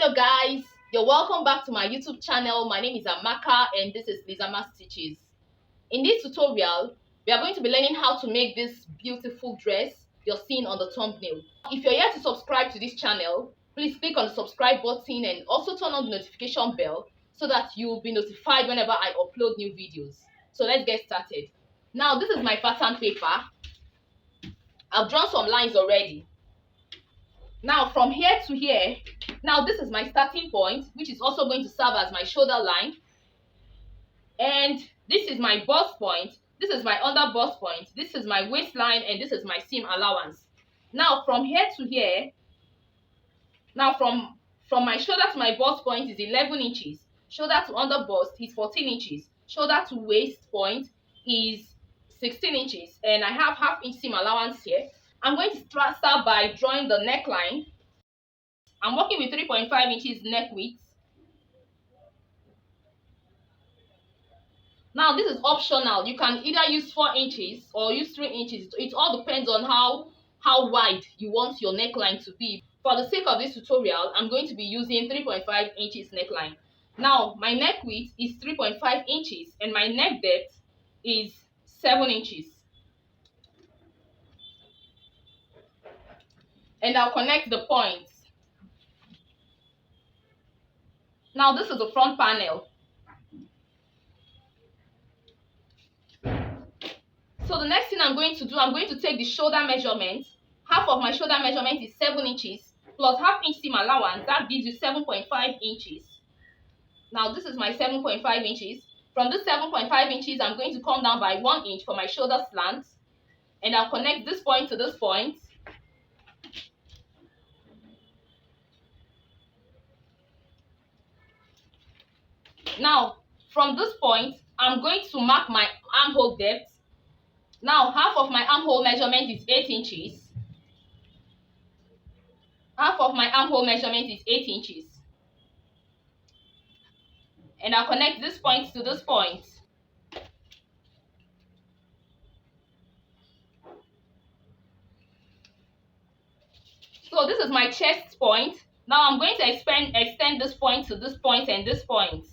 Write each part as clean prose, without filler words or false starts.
Hello guys, you're welcome back to my YouTube channel. My name is Amaka and this is Lizama Stitches. In this tutorial, we are going to be learning how to make this beautiful dress you're seeing on the thumbnail. If you're yet to subscribe to this channel, please click on the subscribe button and also turn on the notification bell so that you'll be notified whenever I upload new videos. So let's get started. Now this is my pattern paper. I've drawn some lines already. Now from here to here, now this is my starting point, which is also going to serve as my shoulder line, and this is my bust point, this is my under bust point, this is my waistline, and this is my seam allowance. Now from here to here, now from my shoulder to my bust point is 11 inches, shoulder to under bust is 14 inches, shoulder to waist point is 16 inches, and I have half-inch seam allowance here. I'm going to start by drawing the neckline. I'm working with 3.5 inches neck width. Now this is optional. You can either use 4 inches or use 3 inches. It all depends on how wide you want your neckline to be. For the sake of this tutorial, I'm going to be using 3.5 inches neckline. Now my neck width is 3.5 inches and my neck depth is 7 inches. And I'll connect the points. Now this is the front panel. So the next thing I'm going to do, I'm going to take the shoulder measurement. Half of my shoulder measurement is 7 inches plus half-inch seam allowance. That gives you 7.5 inches. Now this is my 7.5 inches. From this 7.5 inches, I'm going to come down by 1 inch for my shoulder slant. And I'll connect this point to this point. Now, from this point, I'm going to mark my armhole depth. Now, half of my armhole measurement is 8 inches. Half of my armhole measurement is 8 inches. And I'll connect this point to this point. So this is my chest point. Now I'm going to extend this point to this point and this point.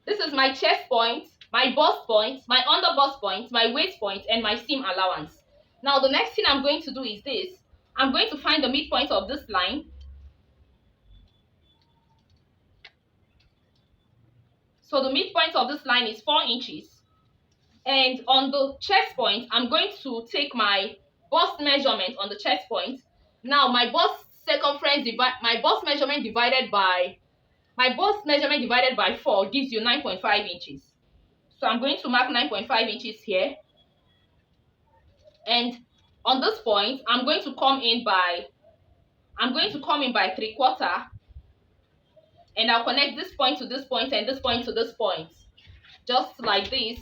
This is my chest point, my bust point, my under bust point, my waist point, and my seam allowance. Now the next thing I'm going to do is this. I'm going to find the midpoint of this line. So the midpoint of this line is 4 inches. And on the chest point, I'm going to take my bust measurement on the chest point. Now my bust circumference, my bust measurement divided by 4 gives you 9.5 inches. So I'm going to mark 9.5 inches here. And on this point, I'm going to come in by 3/4. And I'll connect this point to this point and this point to this point. Just like this.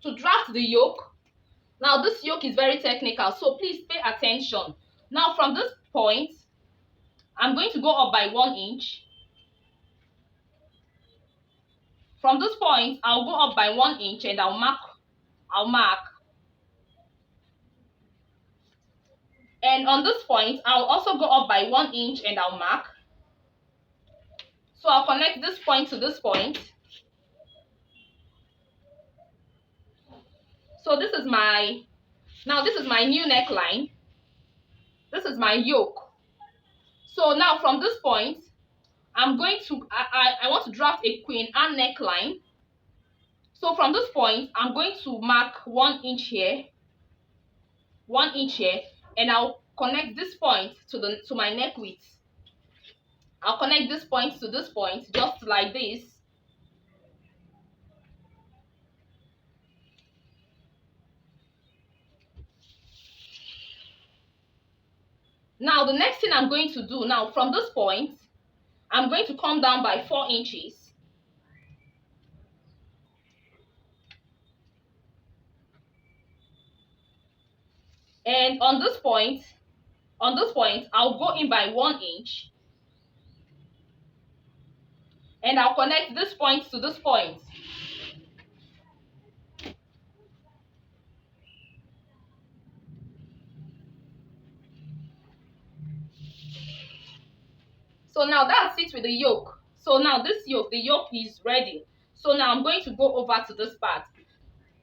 To draft the yoke, now this yoke is very technical, so please pay attention. Now from this point, I'm going to go up by 1 inch. From this point, I'll go up by 1 inch and I'll mark. And on this point, I'll also go up by 1 inch and I'll mark. So I'll connect this point to this point. So this is my new neckline. This is my yoke. So now from this point, I'm going to I want to draft a Queen Anne neckline. So from this point, I'm going to mark 1 inch here, 1 inch here, and I'll connect this point to my neck width. I'll connect this point to this point, just like this. Now the next thing I'm going to do, now from this point, I'm going to come down by 4 inches. And on this point, I'll go in by 1 inch. and I'll connect this point to this point. So now that's it with the yoke. So now this yoke, the yoke is ready. So now I'm going to go over to this part.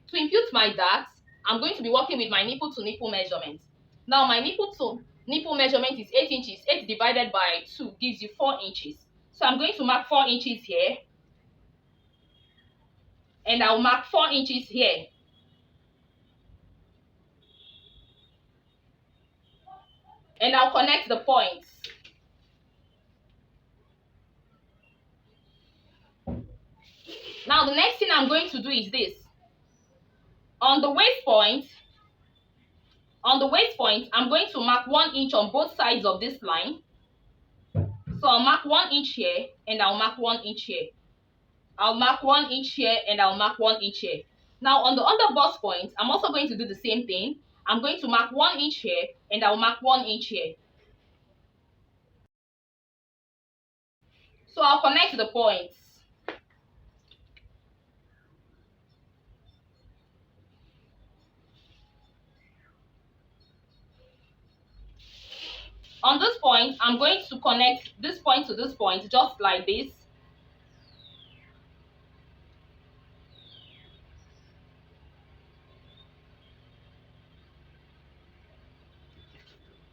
To impute my dart, I'm going to be working with my nipple to nipple measurement. Now my nipple to nipple measurement is 8 inches. 8 divided by 2 gives you 4 inches. So I'm going to mark 4 inches here. And I'll mark 4 inches here. And I'll connect the points. Now the next thing I'm going to do is this. On the waist point, I'm going to mark 1 inch on both sides of this line. So I'll mark 1 inch here and I'll mark 1 inch here. I'll mark 1 inch here and I'll mark 1 inch here. Now on the under bust point, I'm also going to do the same thing. I'm going to mark 1 inch here and I'll mark 1 inch here. So I'll connect the points. On this point, I'm going to connect this point to this point just like this.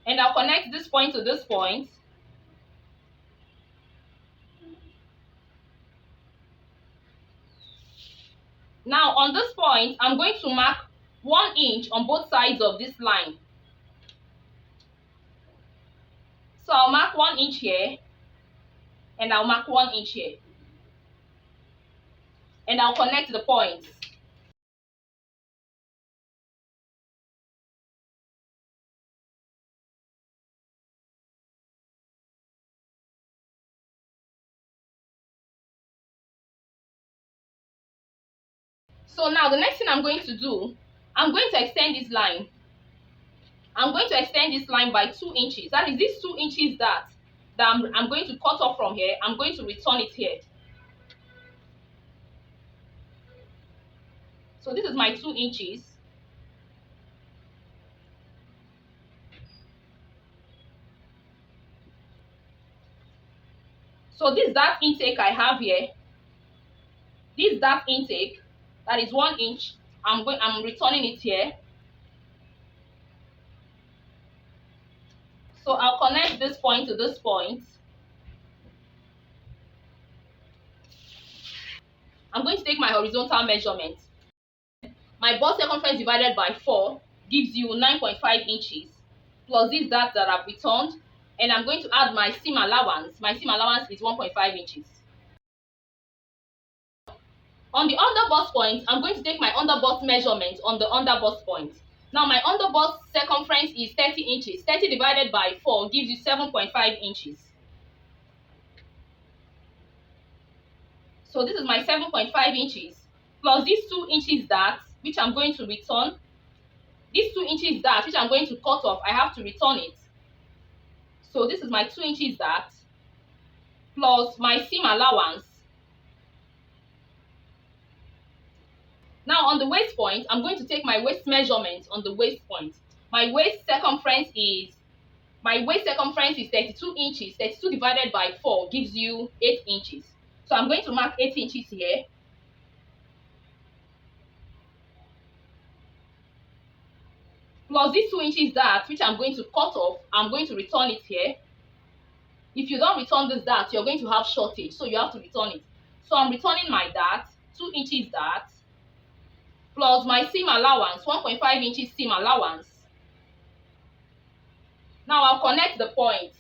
And I'll connect this point to this point. Now on this point, I'm going to mark 1 inch on both sides of this line. So I'll mark 1 inch here and I'll mark 1 inch here. And I'll connect the points. So now the next thing I'm going to do, I'm going to extend this line. I'm going to extend this line by 2 inches. That is these 2 inches that I'm going to cut off from here. I'm going to return it here. So this is my 2 inches. So this dart intake I have here, this dart intake, that is 1 inch. I'm returning it here. So I'll connect this point to this point. I'm going to take my horizontal measurement. My bust circumference divided by 4 gives you 9.5 inches plus this dart that I've returned, and I'm going to add my seam allowance. My seam allowance is 1.5 inches. On the under bust point, I'm going to take my under bust measurement on the under bust point. Now my under bust circumference is 30 inches. 30 divided by 4 gives you 7.5 inches. So this is my 7.5 inches plus these 2 inches dart, which I'm going to return. These 2 inches dart, which I'm going to cut off, I have to return it. So this is my 2 inches dart plus my seam allowance. Now on the waist point, I'm going to take my waist measurement on the waist point. My waist circumference is 32 inches. 32 divided by 4 gives you 8 inches. So I'm going to mark 8 inches here. Plus these 2 inches dart, which I'm going to cut off, I'm going to return it here. If you don't return this dart, you're going to have shortage, so you have to return it. So I'm returning my dart, 2 inches dart, plus my seam allowance, 1.5 inches seam allowance. Now I'll connect the points.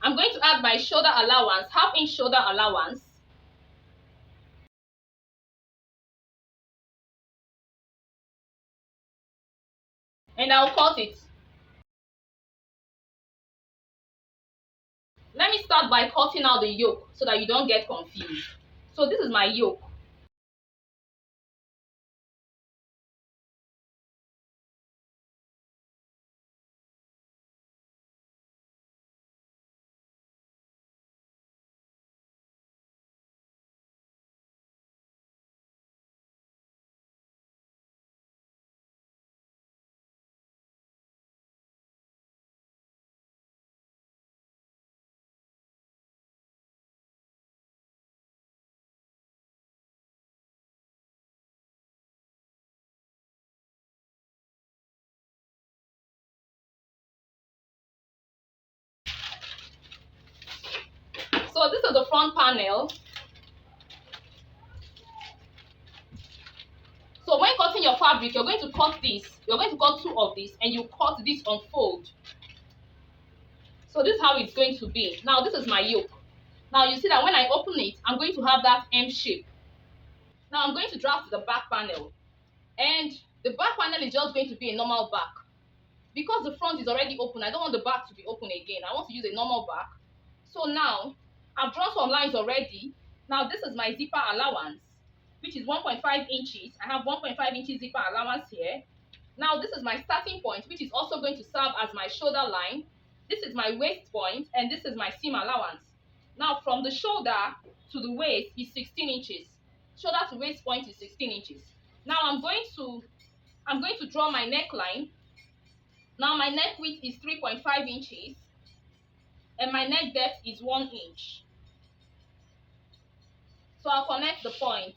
I'm going to add my shoulder allowance, half-inch shoulder allowance. And I'll cut it. Let me start by cutting out the yoke so that you don't get confused. So this is my yoke. the front panel. So when cutting your fabric, you're going to cut this. You're going to cut two of these, and you cut this on fold. So this is how it's going to be. Now this is my yoke. Now you see that when I open it, I'm going to have that M shape. Now I'm going to draft the back panel, and the back panel is just going to be a normal back. Because the front is already open, I don't want the back to be open again. I want to use a normal back. So now I've drawn some lines already. Now this is my zipper allowance, which is 1.5 inches. I have 1.5 inches zipper allowance here. Now this is my starting point, which is also going to serve as my shoulder line. This is my waist point, and this is my seam allowance. Now from the shoulder to the waist is 16 inches. Shoulder to waist point is 16 inches. Now I'm going to draw my neckline. Now my neck width is 3.5 inches, and my neck depth is 1 inch. So I'll connect the points.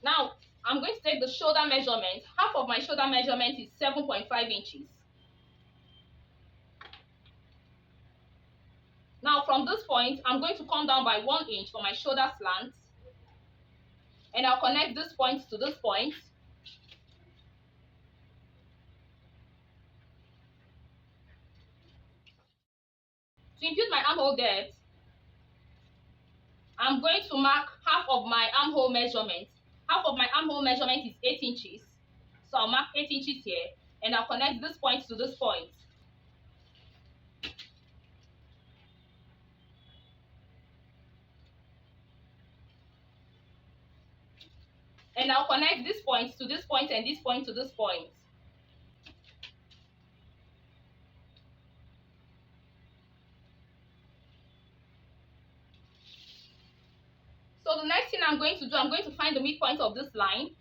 Now I'm going to take the shoulder measurement. Half of my shoulder measurement is 7.5 inches. Now from this point, I'm going to come down by 1 inch for my shoulder slant, and I'll connect this point to this point. To impute my armhole depth, I'm going to mark half of my armhole measurement. Half of my armhole measurement is 8 inches. So I'll mark 8 inches here, and I'll connect this point to this point. And I'll connect this point to this point and this point to this point. So the next thing I'm going to do, I'm going to find the midpoint of this line.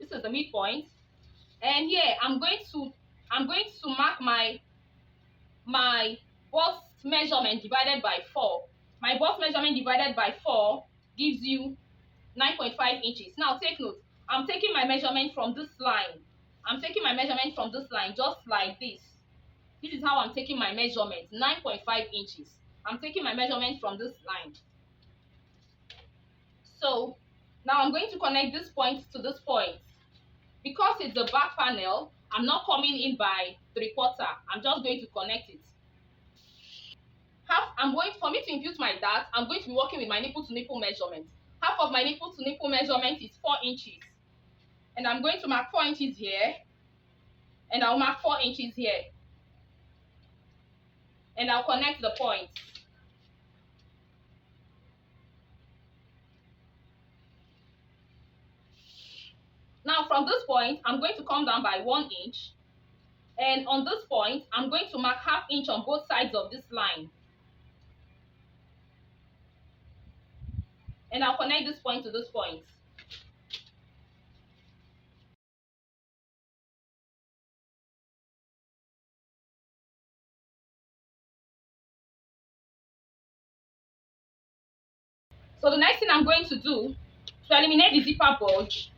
This is the midpoint. And here I'm going to mark my bust measurement divided by 4. My bust measurement divided by 4 gives you 9.5 inches. Now take note, I'm taking my measurement from this line. I'm taking my measurement from this line just like this. This is how I'm taking my measurement, 9.5 inches. I'm taking my measurement from this line. So now I'm going to connect this point to this point. Because it's the back panel, I'm not coming in by 3/4. I'm just going to connect it. For me to impute my dart, I'm going to be working with my nipple to nipple measurement. Half of my nipple to nipple measurement is 4 inches. And I'm going to mark 4 inches here. And I'll mark 4 inches here. And I'll connect the points. Now from this point, I'm going to come down by 1 inch. And on this point, I'm going to mark ½ inch on both sides of this line. And I'll connect this point to this point. So the next thing I'm going to do to eliminate the zipper bulge,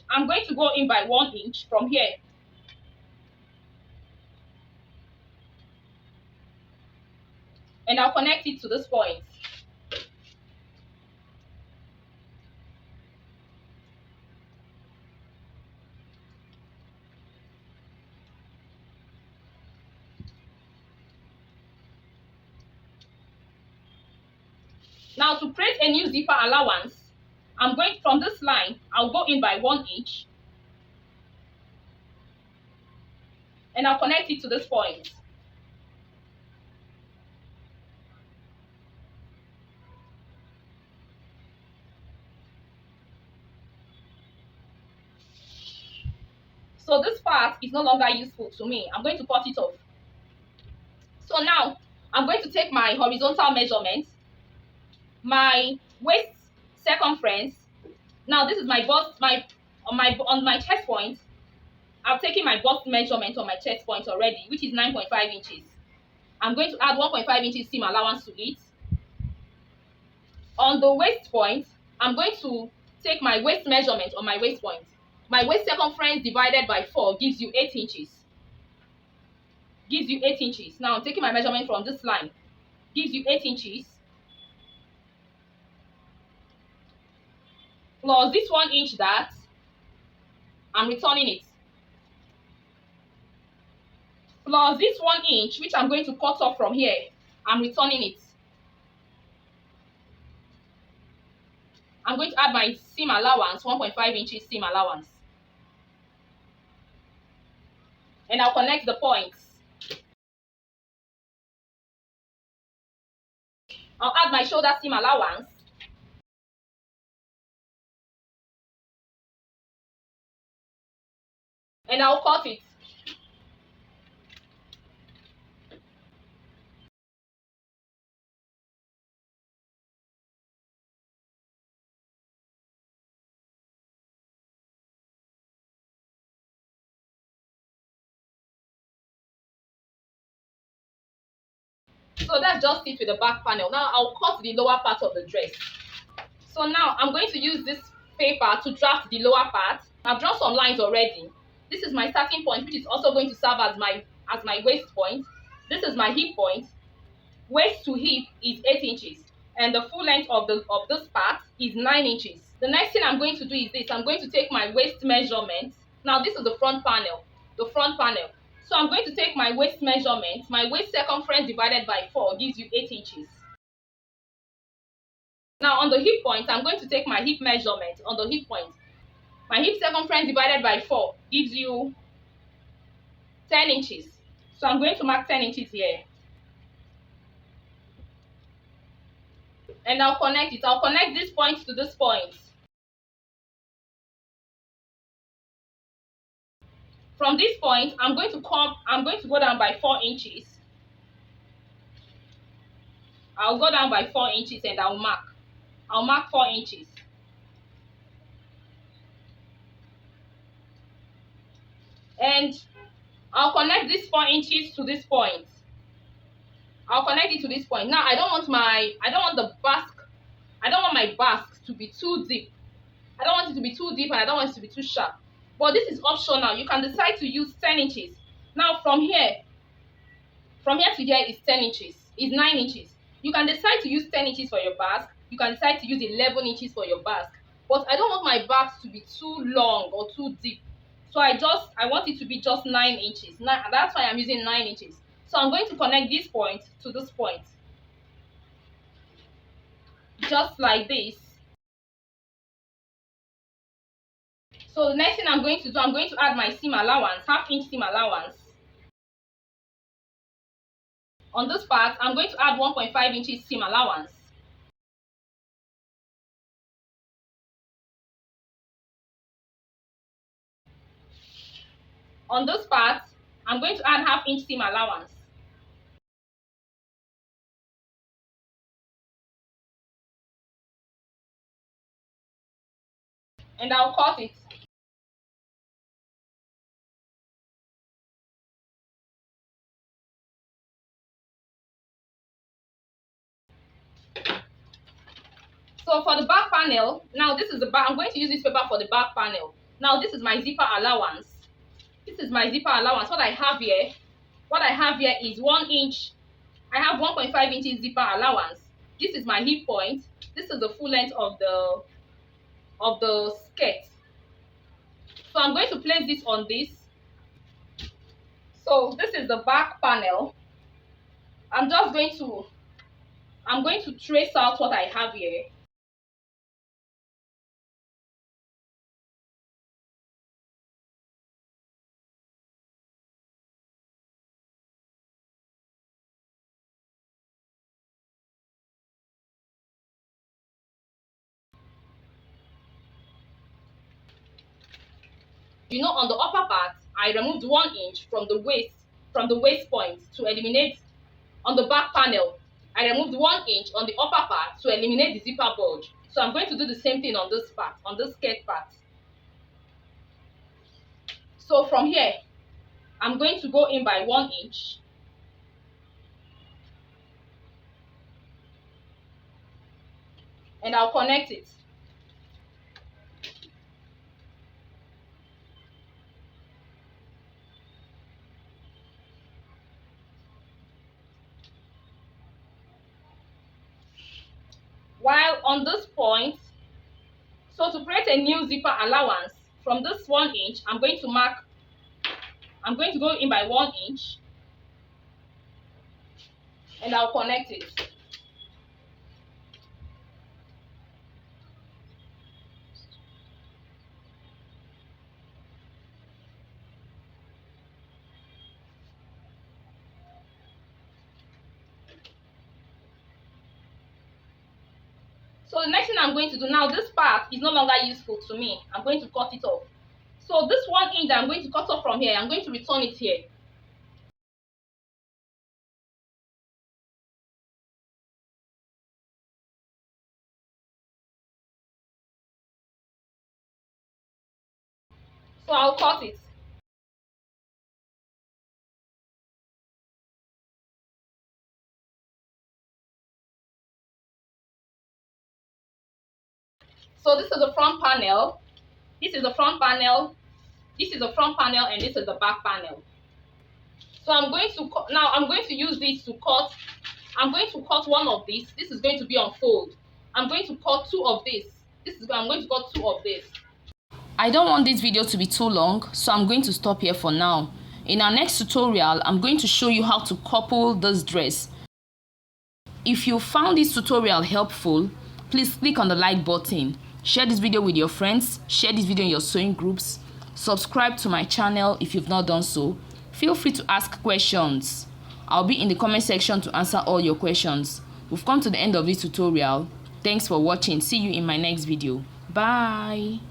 I'm going to go in by 1 inch from here. And I'll connect it to this point. Now to create a new zipper allowance, I'm going from this line, I'll go in by 1 inch. And I'll connect it to this point. So this part is no longer useful to me. I'm going to cut it off. So now I'm going to take my horizontal measurement, my waist circumference. Now this is my bust, on my chest point. I've taken my bust measurement on my chest point already, which is 9.5 inches. I'm going to add 1.5 inches seam allowance to it. On the waist point, I'm going to take my waist measurement on my waist point. My waist circumference divided by 4 gives you 8 inches. Gives you 8 inches. Now I'm taking my measurement from this line. Gives you 8 inches. Plus this 1 inch that I'm returning it. Plus this 1 inch, which I'm going to cut off from here, I'm returning it. I'm going to add my seam allowance, 1.5 inches seam allowance. And I'll connect the points. I'll add my shoulder seam allowance. And I'll cut it. So that's just it with the back panel. Now I'll cut the lower part of the dress. So now I'm going to use this paper to draft the lower part. I've drawn some lines already. This is my starting point, which is also going to serve as my waist point. This is my hip point. Waist to hip is 8 inches, and the full length of this part is 9 inches. The next thing I'm going to do is this. I'm going to take my waist measurement. Now this is the front panel. The front panel. So I'm going to take my waist measurement. My waist circumference divided by 4 gives you 8 inches. Now on the hip point, I'm going to take my hip measurement on the hip point. My hip circumference divided by 4 gives you 10 inches. So I'm going to mark 10 inches here. And I'll connect it. I'll connect this point to this point. From this point, I'm going to go down by 4 inches. I'll go down by 4 inches and I'll mark 4 inches. And I'll connect this 4 inches to this point. I'll connect it to this point. Now I don't want my basque to be too deep. I don't want it to be too deep and I don't want it to be too sharp. But this is optional. You can decide to use 10 inches. Now from here to here is 10 inches, is 9 inches. You can decide to use 10 inches for your basque. You can decide to use 11 inches for your basque. But I don't want my basque to be too long or too deep. So I want it to be just 9 inches. Now, that's why I'm using 9 inches. So I'm going to connect this point to this point. Just like this. So the next thing I'm going to do, I'm going to add my seam allowance, half-inch seam allowance. On this part, I'm going to add 1.5 inches seam allowance. On this part, I'm going to add half-inch seam allowance. And I'll cut it. So for the back panel, now this is the back. I'm going to use this paper for the back panel. Now this is my zipper allowance. This is my zipper allowance. What I have here is 1 inch. I have 1.5 inches zipper allowance. This is my hip point. This is the full length of the skirt. So I'm going to place this on this. So this is the back panel. I'm going to trace out what I have here. You know, on the upper part, I removed 1 inch from the waist point to eliminate. On the back panel, I removed 1 inch on the upper part to eliminate the zipper bulge. So I'm going to do the same thing on this part, on this skirt part. So from here, I'm going to go in by 1 inch. And I'll connect it. While on this point, so to create a new zipper allowance, from this 1 inch, I'm going to go in by 1 inch and I'll connect it. So the next thing I'm going to do now, this part is no longer useful to me. I'm going to cut it off. So this 1 inch that I'm going to cut off from here, I'm going to return it here. So I'll cut it. So this is the front panel. This is the front panel. This is the front panel, and this is the back panel. So I'm going to use this to cut. I'm going to cut one of these. This is going to be on fold. I'm going to cut 2 of this. I'm going to cut 2 of this. I don't want this video to be too long, so I'm going to stop here for now. In our next tutorial, I'm going to show you how to couple this dress. If you found this tutorial helpful, please click on the like button. Share this video with your friends. Share this video in your sewing groups. Subscribe to my channel if you've not done so. Feel free to ask questions. I'll be in the comment section to answer all your questions. We've come to the end of this tutorial. Thanks for watching. See you in my next video. Bye.